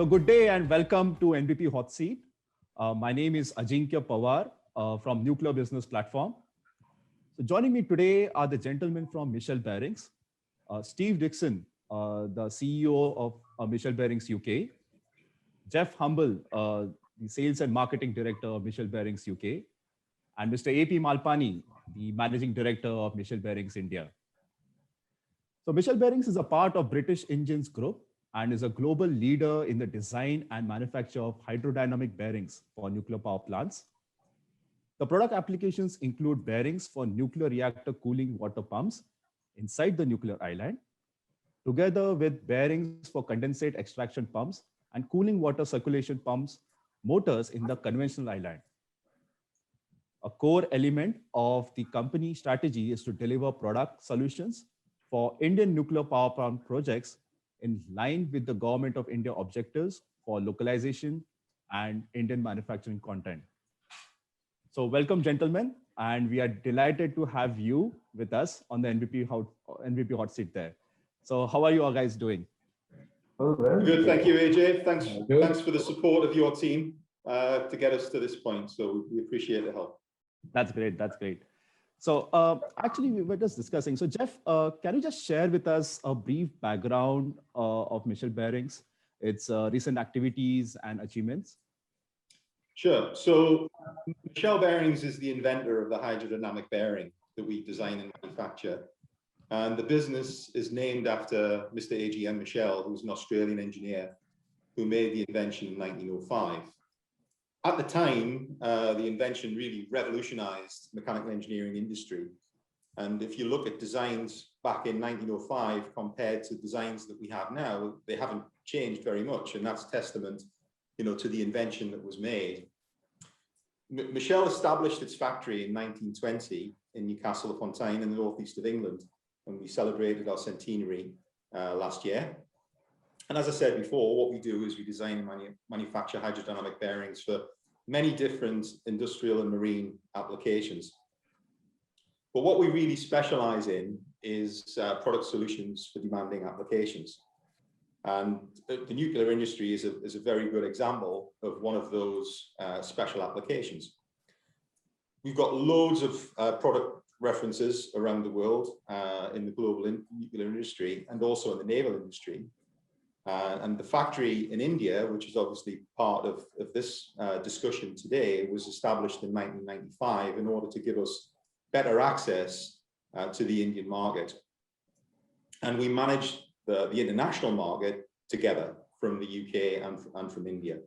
So good day and welcome to NBP Hot Seat. My name is Ajinkya Pawar from Nuclear Business Platform. So joining me today are the gentlemen from Michel Bearings, Steve Dixon, the CEO of Michel Bearings UK, Jeff Humble, the Sales and Marketing Director of Michel Bearings UK, and Mr. A.P. Malpani, the Managing Director of Michel Bearings India. So Michel Bearings is a part of British Engines Group and is a global leader in the design and manufacture of hydrodynamic bearings for nuclear power plants. The product applications include bearings for nuclear reactor cooling water pumps inside the nuclear island, together with bearings for condensate extraction pumps and cooling water circulation pumps motors in the conventional island. A core element of the company strategy is to deliver product solutions for Indian nuclear power plant projects in line with the Government of India objectives for localization and Indian manufacturing content. So welcome, gentlemen, and we are delighted to have you with us on the NBP Hot Seat there. So how are you all guys doing? Good, thank you, AJ. Thanks for the support of your team to get us to this point. So we appreciate the help. That's great. That's great. So actually, we were just discussing. So Jeff, can you just share with us a brief background of Michel Bearings, its recent activities and achievements? Sure. So Michel Bearings is the inventor of the hydrodynamic bearing that we design and manufacture. And the business is named after Mr. A.G.M. Michel, who's an Australian engineer who made the invention in 1905. At the time, the invention really revolutionized mechanical engineering industry. And if you look at designs back in 1905 compared to designs that we have now, they haven't changed very much. And that's testament, to the invention that was made. Michel established its factory in 1920 in Newcastle upon Tyne in the northeast of England. And we celebrated our centenary last year. And as I said before, what we do is we design and manufacture hydrodynamic bearings for many different industrial and marine applications. But what we really specialize in is product solutions for demanding applications. And the nuclear industry is a very good example of one of those special applications. We've got loads of product references around the world in the global nuclear industry and also in the naval industry. And the factory in India, which is obviously part of this discussion today, was established in 1995 in order to give us better access to the Indian market. And we manage the international market together from the UK and from India.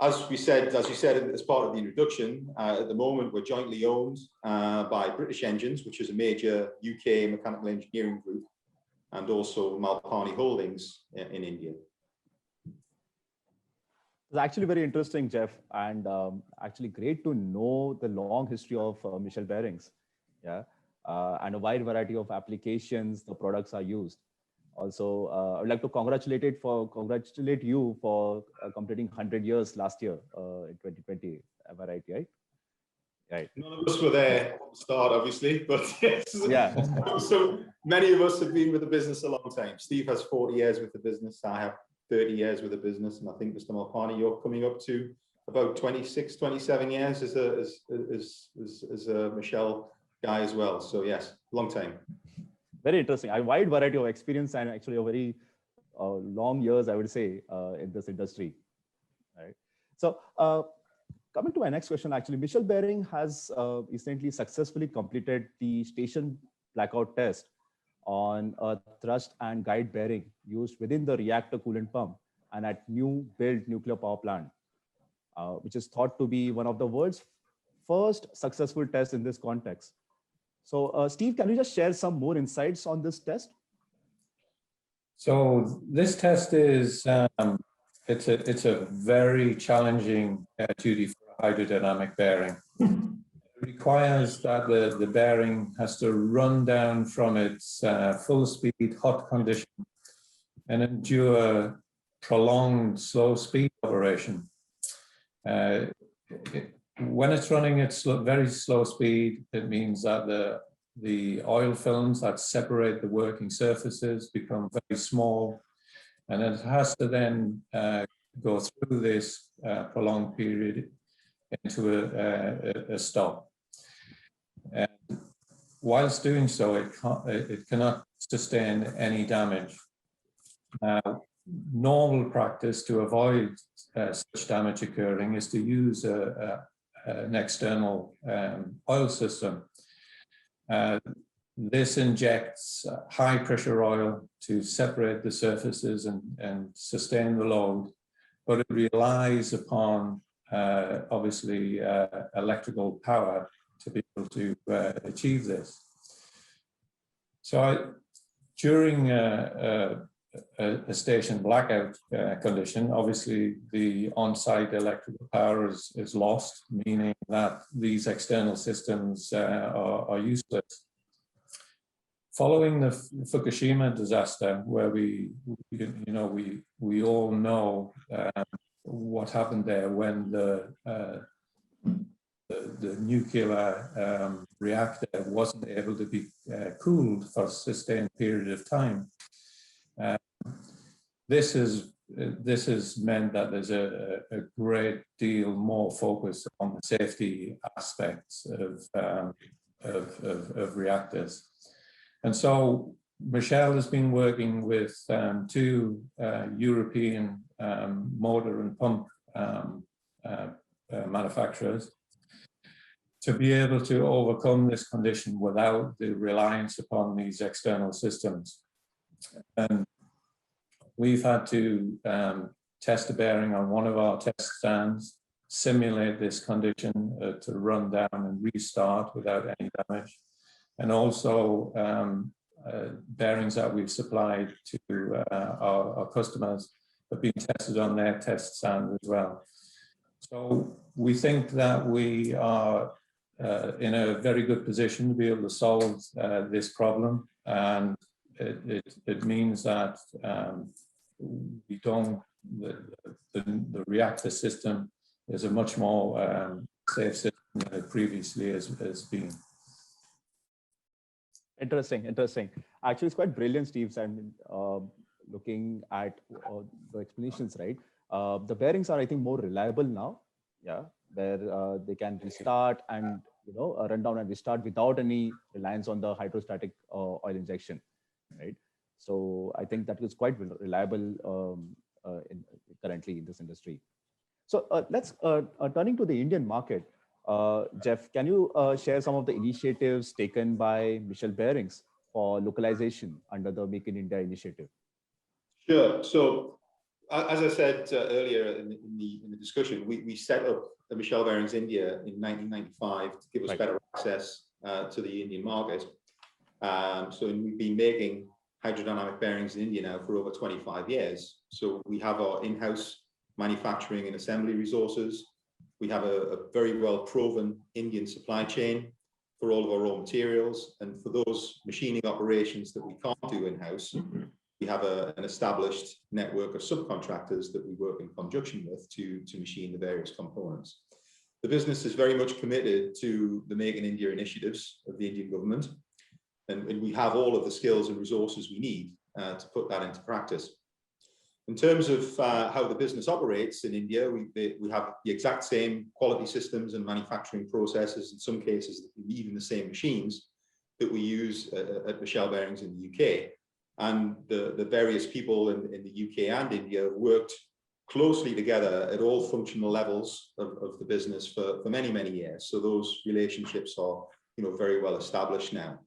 As you said, as part of the introduction, at the moment we're jointly owned by British Engines, which is a major UK mechanical engineering group, and also Malpani Holdings in India. It's actually very interesting, Jeff, and actually great to know the long history of Michel Bearings, and a wide variety of applications the products are used. Also, I would like to congratulate you for completing 100 years last year in 2020. Am I right? Right. None of us were there at the start, obviously, but yes. Yeah. So many of us have been with the business a long time. Steve has 40 years with the business. I have 30 years with the business, and I think Mr. Malpani, you're coming up to about 26, 27 years as a Michel guy as well. So yes, long time. Very interesting. A wide variety of experience and actually a very long years, I would say, in this industry. Right. So. Coming to my next question, actually, Michel Bearing has recently successfully completed the station blackout test on a thrust and guide bearing used within the reactor coolant pump and at new build nuclear power plant, which is thought to be one of the world's first successful tests in this context. So Steve, can you just share some more insights on this test? So this test is, it's a very challenging duty for a hydrodynamic bearing. It requires that the bearing has to run down from its full speed hot condition and endure prolonged slow speed operation. When it's running at very slow speed, it means that the oil films that separate the working surfaces become very small, And it has to then go through this prolonged period into a stop. And whilst doing so, it cannot sustain any damage. Normal practice to avoid such damage occurring is to use an external oil system. This injects high pressure oil to separate the surfaces and sustain the load, but it relies upon obviously electrical power to be able to achieve this. So during a station blackout condition, obviously the on-site electrical power is lost, meaning that these external systems are useless. Following the Fukushima disaster, where we all know what happened there when the nuclear reactor wasn't able to be cooled for a sustained period of time. This has meant that there's a great deal more focus on the safety aspects of reactors. And so Michel has been working with two European motor and pump manufacturers to be able to overcome this condition without the reliance upon these external systems. And we've had to test a bearing on one of our test stands, simulate this condition to run down and restart without any damage. And also bearings that we've supplied to our customers have been tested on their test stand as well. So we think that we are in a very good position to be able to solve this problem, and it means that the reactor system is a much more safe system than it previously has been. Interesting. Actually, it's quite brilliant, Steve. And looking at the explanations, right? The bearings are, I think, more reliable now. Yeah, where they can restart and run down and restart without any reliance on the hydrostatic oil injection, right? So I think that is quite reliable currently in this industry. So let's turning to the Indian market. Jeff, can you share some of the initiatives taken by Michel Bearings for localization under the Make in India initiative? Sure. So, as I said earlier in the discussion, we set up the Michel Bearings India in 1995 to give us better access to the Indian market. So we've been making hydrodynamic bearings in India now for over 25 years. So we have our in-house manufacturing and assembly resources. We have a very well proven Indian supply chain for all of our raw materials. And for those machining operations that we can't do in-house, we have an established network of subcontractors that we work in conjunction with to machine the various components. The business is very much committed to the Make in India initiatives of the Indian government. And we have all of the skills and resources we need to put that into practice. In terms of how the business operates in India, we have the exact same quality systems and manufacturing processes, in some cases even the same machines that we use at Michel Bearings in the UK. And the various people in the UK and India have worked closely together at all functional levels of the business for many, many years. So those relationships are very well established now.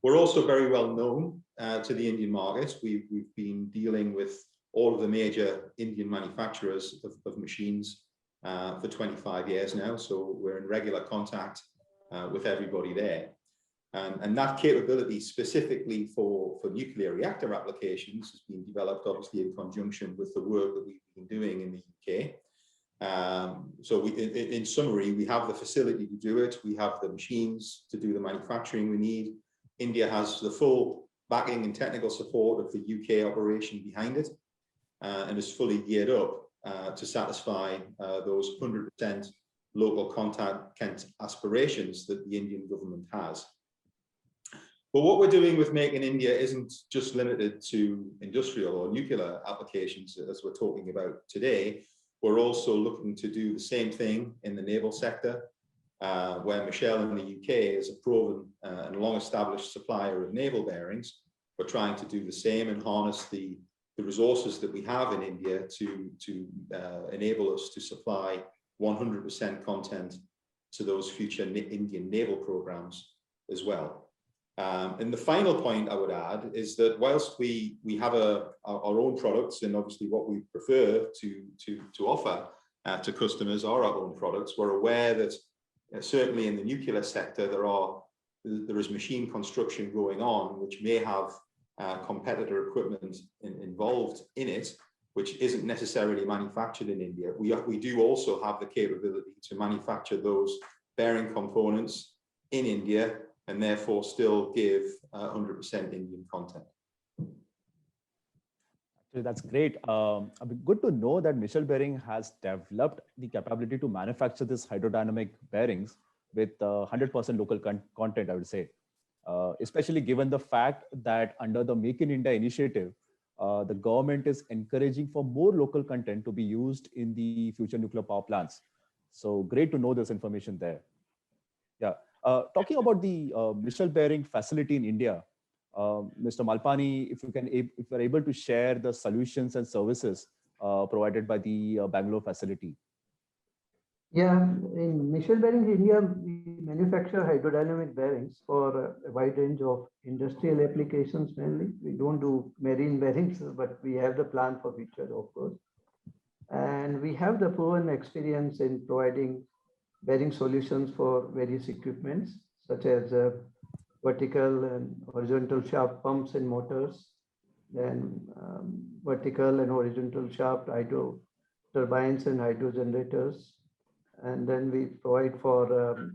We're also very well known to the Indian market. We've been dealing with all of the major Indian manufacturers of machines for 25 years now. So we're in regular contact with everybody there. And that capability specifically for nuclear reactor applications has been developed obviously in conjunction with the work that we've been doing in the UK. So in summary, we have the facility to do it. We have the machines to do the manufacturing we need. India has the full backing and technical support of the UK operation behind it, and is fully geared up to satisfy those 100% local content aspirations that the Indian government has. But what we're doing with Make in India isn't just limited to industrial or nuclear applications, as we're talking about today. We're also looking to do the same thing in the naval sector, where Michel in the UK is a proven and long-established supplier of naval bearings. We're trying to do the same and harness the resources that we have in India to enable us to supply 100% content to those future Indian naval programs as well. And the final point I would add is that whilst we have our own products, and obviously what we prefer to offer to customers are our own products, we're aware that certainly in the nuclear sector there is machine construction going on, which may have competitor equipment involved in it, which isn't necessarily manufactured in India. We do also have the capability to manufacture those bearing components in India, and therefore still give 100% Indian content. Actually, that's great. Good to know that Michel Bearing has developed the capability to manufacture this hydrodynamic bearings with 100% local content, I would say. Especially given the fact that under the Make in India initiative, the government is encouraging for more local content to be used in the future nuclear power plants. So great to know this information there. Yeah. Talking about the Michel Bearing facility in India, Mr. Malpani, if you're able to share the solutions and services provided by the Bangalore facility. Yeah, in Michel Bearings India, we manufacture hydrodynamic bearings for a wide range of industrial applications mainly. We don't do marine bearings, but we have the plan for future, of course. And we have the proven experience in providing bearing solutions for various equipments, such as vertical and horizontal shaft pumps and motors, then vertical and horizontal shaft hydro turbines and hydro generators. And then we provide for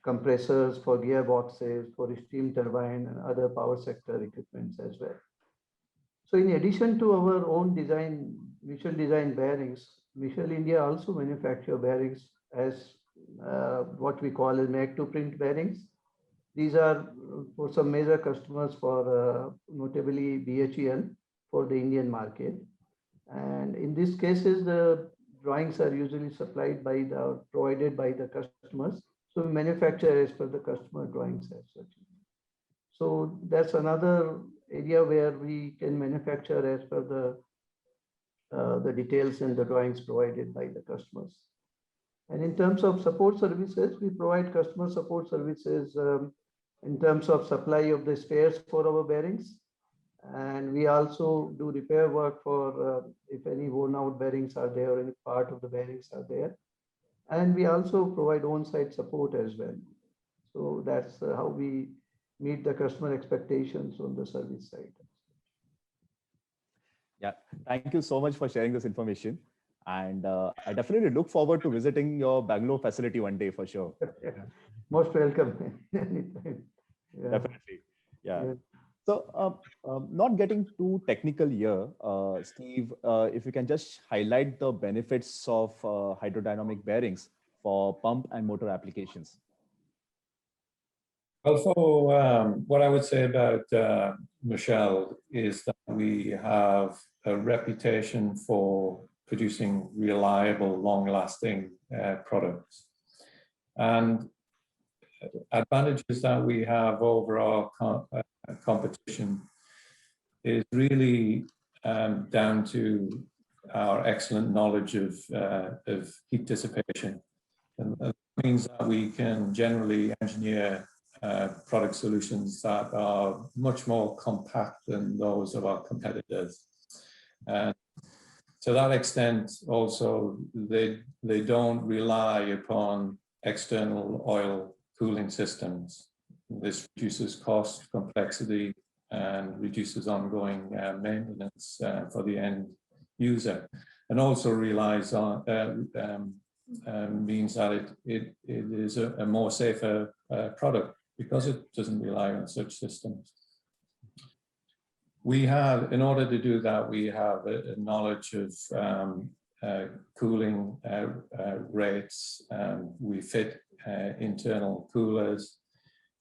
compressors, for gearboxes, for steam turbine and other power sector equipments as well. So in addition to our own design, Michel design bearings, Michel India also manufacture bearings as what we call as make to print bearings. These are for some major customers, for notably BHEL for the Indian market. And in these cases, the drawings are usually provided by the customers. So we manufacture as per the customer drawings as such. So that's another area where we can manufacture as per the details and the drawings provided by the customers. And in terms of support services, we provide customer support services in terms of supply of the spares for our bearings. And we also do repair work for if any worn out bearings are there or any part of the bearings are there. And we also provide on-site support as well. So that's how we meet the customer expectations on the service side. Yeah, thank you so much for sharing this information. And I definitely look forward to visiting your Bangalore facility one day for sure. Most welcome. Anytime. Yeah. Definitely. Yeah. So not getting too technical here, Steve, if you can just highlight the benefits of hydrodynamic bearings for pump and motor applications. Well, for what I would say about Michel is that we have a reputation for producing reliable, long-lasting products. And advantages that we have over our competition is really down to our excellent knowledge of heat dissipation. And that means that we can generally engineer product solutions that are much more compact than those of our competitors. And to that extent, also, they don't rely upon external oil cooling systems. This reduces cost, complexity, and reduces ongoing maintenance for the end user, and also relies on means that it is a more safer product because it doesn't rely on such systems. We have, in order to do that, we have a knowledge of cooling rates. We fit internal coolers.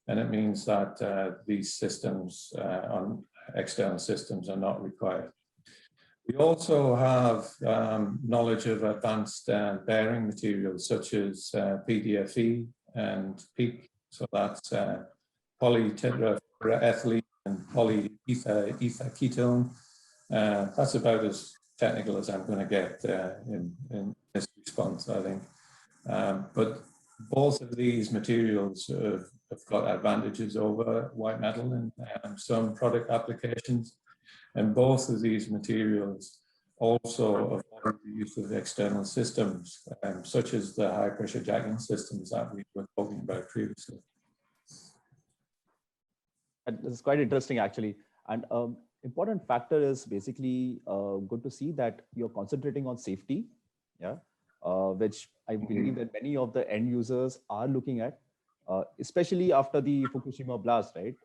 and it means that these systems on external systems are not required. We also have knowledge of advanced bearing materials such as PDFE and PEEK. So that's polytetraethylene and polyether ketone. That's about as technical as I'm going to get in this response, I think. But both of these materials have got advantages over white metal in some product applications. And both of these materials also avoid the use of external systems, such as the high pressure jacking systems that we were talking about previously. And this is quite interesting, actually. And important factor is basically good to see that you're concentrating on safety, yeah, which I believe that many of the end users are looking at, especially after the Fukushima blast, right,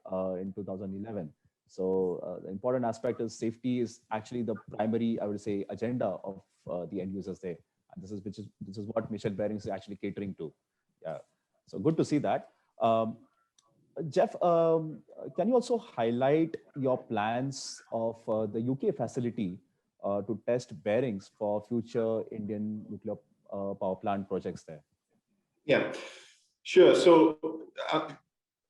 in 2011. So the important aspect is safety is actually the primary, I would say, agenda of the end users there. And this is what Michel Bearings is actually catering to. Yeah, so good to see that. Jeff, can you also highlight your plans of the UK facility to test bearings for future Indian nuclear power plant projects there? Yeah, sure. So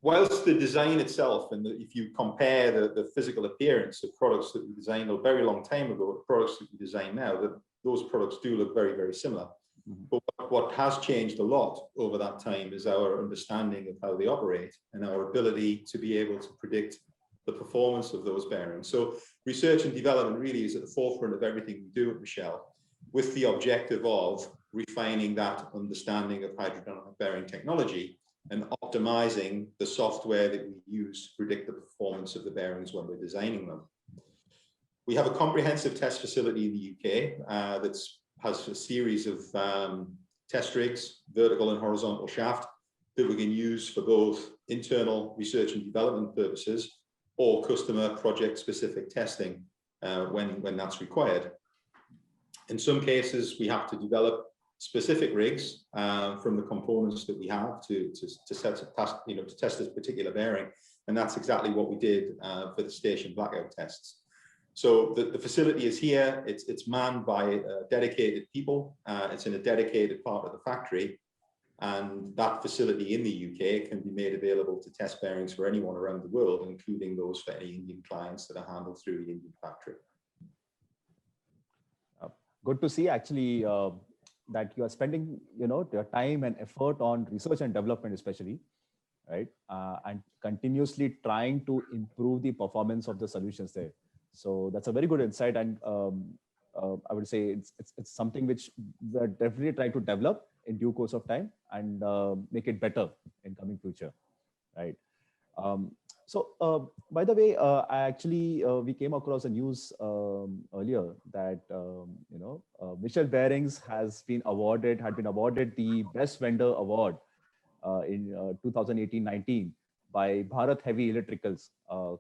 whilst the design itself, and if you compare the physical appearance of products that we designed a very long time ago with products that we design now, that those products do look very, very similar. But what has changed a lot over that time is our understanding of how they operate and our ability to be able to predict the performance of those bearings. So research and development really is at the forefront of everything we do at Michel, with the objective of refining that understanding of hydrodynamic bearing technology and optimizing the software that we use to predict the performance of the bearings when we're designing them. We have a comprehensive test facility in the UK has a series of test rigs, vertical and horizontal shaft, that we can use for both internal research and development purposes or customer project specific testing when that's required. In some cases, we have to develop specific rigs from the components that we have to test this particular bearing, and that's exactly what we did for the station blackout tests. So the facility is here. It's manned by dedicated people. It's in a dedicated part of the factory, and that facility in the UK can be made available to test bearings for anyone around the world, including those for any Indian clients that are handled through the Indian factory. Good to see, actually, that you are spending, your time and effort on research and development, especially, right, and continuously trying to improve the performance of the solutions there. So that's a very good insight, and I would say it's something which we're definitely trying to develop in due course of time and make it better in coming future, right? So by the way, we came across a news earlier that Michel Bearings had been awarded the Best Vendor Award in 2018-19 by Bharat Heavy Electricals,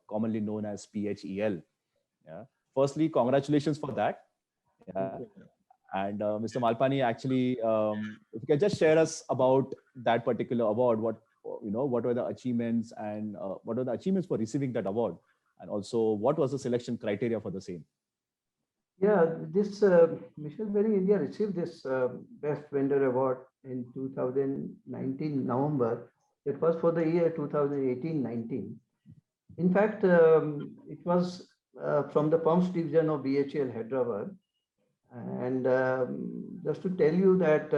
commonly known as PHEL. Yeah. Firstly, congratulations for that. Yeah. And Mr. Malpani, actually, if you can just share us about that particular award, what were the achievements and what were the achievements for receiving that award, and also what was the selection criteria for the same? Yeah, this Michel Bearing India received this Best Vendor Award in 2019 November. It was for the year 2018-19. In fact, it was from the pumps division of BHEL Hyderabad. And just to tell you that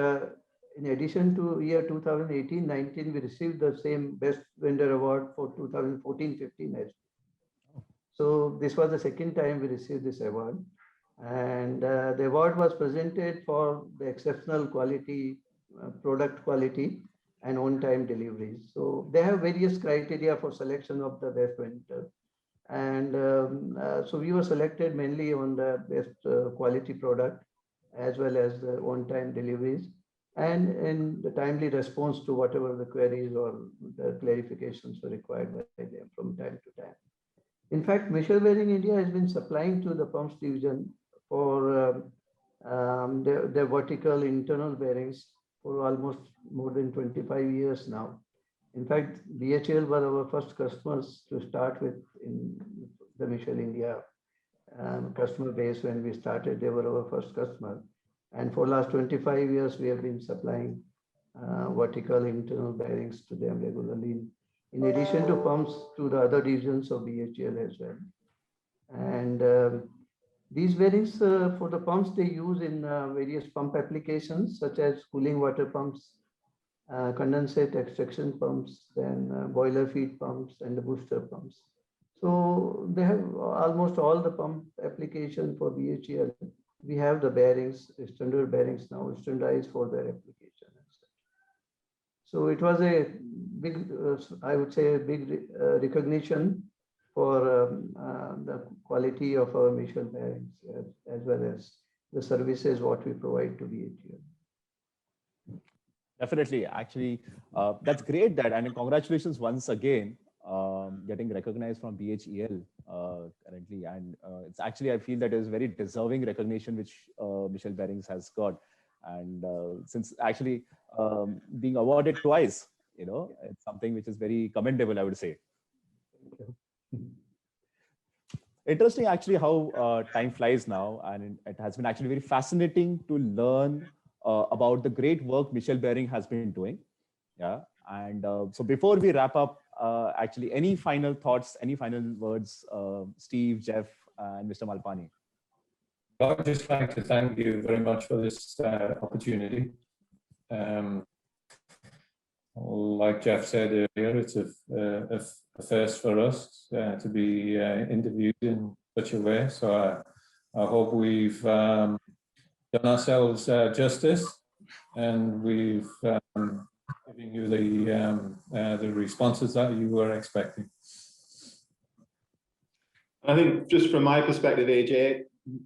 in addition to year 2018-19, we received the same Best Vendor Award for 2014-15. So this was the second time we received this award. And the award was presented for the exceptional quality, product quality, and on-time deliveries. So they have various criteria for selection of the best vendor. And so we were selected mainly on the best quality product, as well as the on-time deliveries, and in the timely response to whatever the queries or the clarifications were required by them from time to time. In fact, Michel Bearing India has been supplying to the pumps division for their vertical internal bearings for almost more than 25 years now. In fact, BHEL were our first customers to start with in the Michel India customer base. When we started, they were our first customer. And for last 25 years, we have been supplying vertical internal bearings to them regularly, in addition to pumps to the other divisions of BHEL as well. And these bearings for the pumps they use in various pump applications, such as cooling water pumps, condensate extraction pumps, then boiler feed pumps, and the booster pumps. So they have almost all the pump application for BHEL. We have the bearings, standard bearings now, standardized for their application. So it was a big, I would say, a big recognition for the quality of our Michel bearings, as well as the services what we provide to BHEL. Definitely. Actually, that's great, that, and congratulations once again, getting recognized from BHEL currently. And it's actually, I feel that is very deserving recognition which Michel Bearings has got. And since actually being awarded twice, it's something which is very commendable, I would say. Interesting actually how time flies now, and it has been actually very fascinating to learn about the great work Michel Bearing has been doing. Yeah. And so before we wrap up, actually, any final thoughts, any final words, Steve, Jeff, and Mr. Malpani? I'd just like to thank you very much for this opportunity. Like Jeff said earlier, it's a first for us to be interviewed in such a way. So I hope we've done ourselves justice, and we've given you the responses that you were expecting. I think just from my perspective, AJ,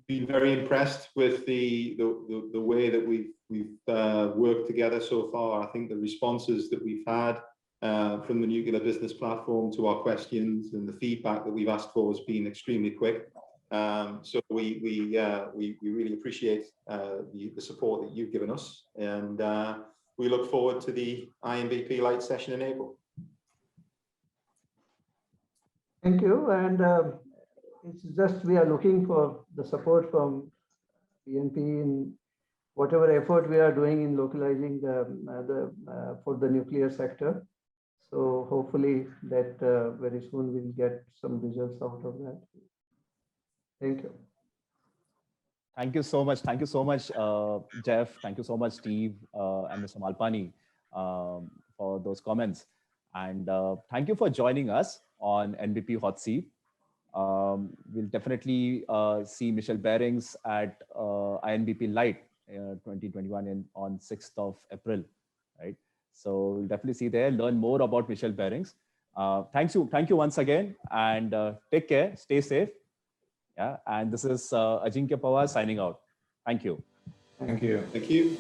been very impressed with the way that we've worked together so far. I think the responses that we've had from the Nuclear Business Platform to our questions and the feedback that we've asked for has been extremely quick. So we really appreciate the support that you've given us, and we look forward to the INBP Light session in April. Thank you. And it's just we are looking for the support from BNP in whatever effort we are doing in localizing for the nuclear sector. So hopefully that very soon we'll get some results out of that. Thank you. Thank you so much. Thank you so much, Jeff. Thank you so much, Steve and Mr. Malpani, for those comments. And thank you for joining us on NBP Hot Seat. We'll definitely see Michel Bearings at INBP Light 2021 on 6th of April, right? So we'll definitely see there, learn more about Michel Bearings. Thank you once again, and take care, stay safe. Yeah, and this is Ajinkya Pawar signing out. Thank you. Thank you. Thank you.